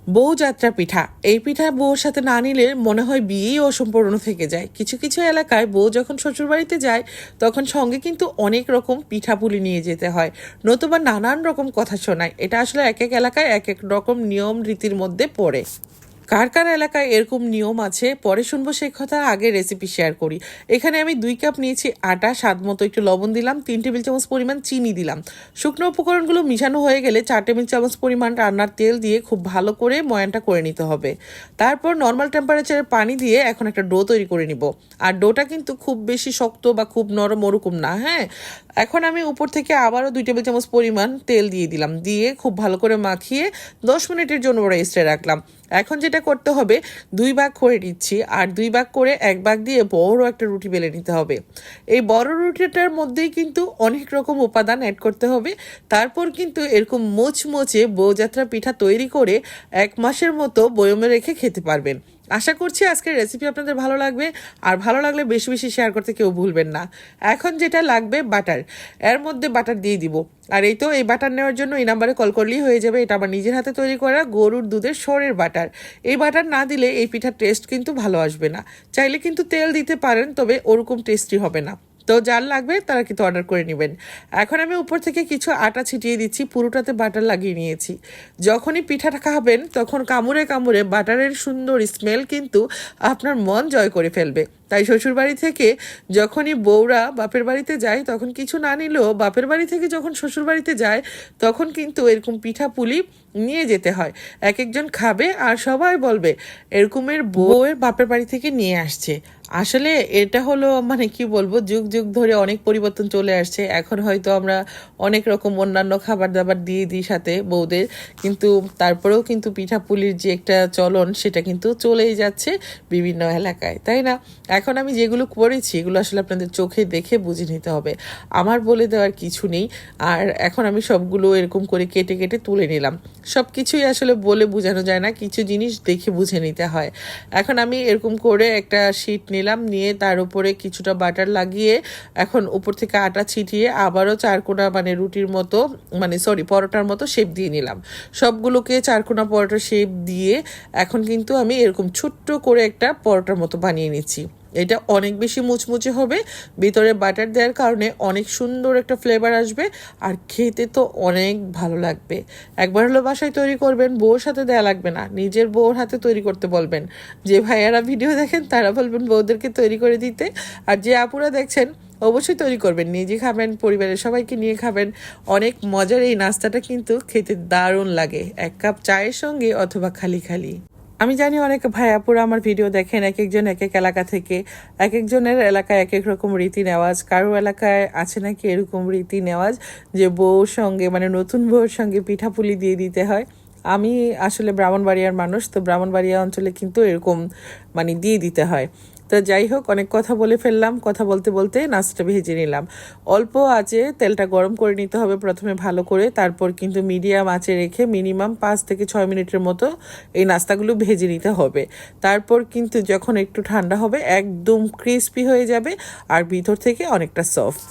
বউযাত্রা পিঠা, এই পিঠা বউর সাথে না নিলে মনে হয় বিয়েই অসম্পূর্ণ থেকে যায়। কিছু কিছু এলাকায় বউ যখন শ্বশুরবাড়িতে যায় তখন সঙ্গে কিন্তু অনেক রকম পিঠাপুলি নিয়ে যেতে হয়, নতুবা নানান রকম কথা শোনায়। এটা আসলে এক এক এলাকায় এক এক রকম নিয়ম রীতির মধ্যে পড়ে। কার কার এলাকায় এরকম নিয়ম আছে পরে শুনবো সেই কথা, আগে রেসিপি শেয়ার করি। এখানে আমি 2 কাপ নিয়েছি আটা, স্বাদ মতো একটু লবণ দিলাম, 3 টেবিল চামচ পরিমাণ চিনি দিলাম। শুকনো উপকরণগুলো মিশানো হয়ে গেলে 4 টেবিল চামচ পরিমাণ রান্নার তেল দিয়ে খুব ভালো করে ময়ানটা করে নিতে হবে। তারপর নর্মাল টেম্পারেচারে পানি দিয়ে এখন একটা ডো তৈরি করে নিব। আর ডোটা কিন্তু খুব বেশি শক্ত বা খুব নরম ওরকম না, হ্যাঁ। এখন আমি উপর থেকে আবারও 2 টেবিল চামচ পরিমাণ তেল দিয়ে দিলাম, দিয়ে খুব ভালো করে মাখিয়ে 10 মিনিটের জন্য রেস্টে রাখলাম। এখন যেটা করতে হবে, 2 ভাগ করে নিচ্ছি, আর 2 ভাগ করে 1 ভাগ দিয়ে বড় একটা রুটি বেলে নিতে হবে। এই বড় রুটিটার মধ্যেই কিন্তু অনেক রকম উপাদান অ্যাড করতে হবে। তারপর কিন্তু এরকম মুচমুচে বউযাত্রা পিঠা তৈরি করে 1 মাসের মতো বয়মে রেখে খেতে পারবেন। আশা করছি আজকের রেসিপি আপনাদের ভালো লাগবে, আর ভালো লাগলে বেশি বেশি শেয়ার করতে কেউ ভুলবেন না। এখন যেটা লাগবে বাটার, এর মধ্যে বাটার দিয়ে দিব। আর এই তো, এই বাটার নেওয়ার জন্য এই নাম্বারে কল করলেই হয়ে যাবে। এটা আমার নিজের হাতে তৈরি করা গরুর দুধের সরের বাটার। এই বাটার না দিলে এই পিঠার টেস্ট কিন্তু ভালো আসবে না। চাইলে কিন্তু তেল দিতে পারেন, তবে ওরকম টেস্টি হবে না। তো যার লাগবে তারা কিন্তু অর্ডার করে নেবেন। এখন আমি উপর থেকে কিছু আটা ছিটিয়ে দিচ্ছি, পুরোটাতে বাটার লাগিয়ে নিয়েছি। যখনই পিঠাটা খাবেন তখন কামড়ে কামড়ে বাটারের সুন্দর স্মেল কিন্তু আপনার মন জয় করে ফেলবে। তাই শ্বশুরবাড়ি থেকে যখনই বউরা বাপের বাড়িতে যায় তখন কিছু না নিলেও বাপের বাড়ি থেকে যখন শ্বশুরবাড়িতে যায় তখন কিন্তু এরকম পিঠা পুলি নিয়ে যেতে হয়। এক একজন খাবে আর সবাই বলবে এরকমের বউয়ের বাপের বাড়ি থেকে নিয়ে আসছে। আসলে এটা হলো মানে কি বলবো, যুগ যুগ ধরে অনেক পরিবর্তন চলে আসছে। এখন হয়তো আমরা অনেক রকম অন্যান্য খাবার দাবার দিয়ে দিই সাথে বউদের, কিন্তু তারপরেও কিন্তু পিঠাপুলির যে একটা চলন সেটা কিন্তু চলেই যাচ্ছে বিভিন্ন এলাকায়, তাই না? এখন আমি যেগুলো করেছি এগুলো আসলে আপনাদের চোখে দেখে বুঝে নিতে হবে, আমার বলে দেওয়ার কিছু নেই। আর এখন আমি সবগুলো এরকম করে কেটে কেটে তুলে নিলাম। সব কিছুই আসলে বলে বোঝানো যায় না, কিছু জিনিস দেখে বুঝে নিতে হয়। এখন আমি এরকম করে একটা শিট নিলাম, নিয়ে তার উপরে কিছুটা বাটার লাগিয়ে এখন উপর থেকে আটা ছিটিয়ে আবারও চারকোনা মানে রুটির মতো মানে সরি পরোটার মতো শেপ দিয়ে নিলাম। সবগুলোকে চারকোনা পরোটার শেপ দিয়ে এখন কিন্তু আমি এরকম ছোট্ট করে একটা পরোটার মতো বানিয়ে নিচ্ছি। এটা অনেক বেশি মুচমুচে হবে, ভিতরে বাটার দেওয়ার কারণে অনেক সুন্দর একটা ফ্লেভার আসবে, আর খেতে তো অনেক ভালো লাগবে। একবার হলো বাসায় তৈরি করবেন, বউর সাথে দেয়া লাগবে না, নিজের বউর হাতে তৈরি করতে বলবেন। যে ভাইয়ারা ভিডিও দেখেন তারা বলবেন বউদেরকে তৈরি করে দিতে, আর যে আপুরা দেখছেন অবশ্যই তৈরি করবেন, নিজে খাবেন, পরিবারের সবাইকে নিয়ে খাবেন। অনেক মজার এই নাস্তাটা কিন্তু খেতে দারুণ লাগে, 1 কাপ চায়ের সঙ্গে অথবা খালি খালি। আমি জানি অনেক ভাইয়াপুরা আমার ভিডিও দেখেন, এক একজন এক এক এলাকা থেকে, এক একজনের এলাকায় এক এক রকম রীতি নেওয়াজ। কারো এলাকায় আছে নাকি এরকম রীতি নেওয়াজ যে বউর সঙ্গে মানে নতুন বউর সঙ্গে পিঠাপুলি দিয়ে দিতে হয়। আমি আসলে ব্রাহ্মণবাড়িয়ার মানুষ, তো ব্রাহ্মণবাড়িয়া অঞ্চলে কিন্তু এরকম মানে দিয়ে দিতে হয়। তো যাই হোক, অনেক কথা বলে ফেললাম, কথা বলতে বলতে নাস্তাটা ভেজে নিলাম। অল্প আঁচে তেলটা গরম করে নিতে হবে প্রথমে ভালো করে, তারপর কিন্তু মিডিয়াম আঁচে রেখে মিনিমাম 5 থেকে 6 মিনিটের মতো এই নাস্তাগুলো ভেজে নিতে হবে। তারপর কিন্তু যখন একটু ঠান্ডা হবে একদম ক্রিস্পি হয়ে যাবে আর ভিতর থেকে অনেকটা সফট।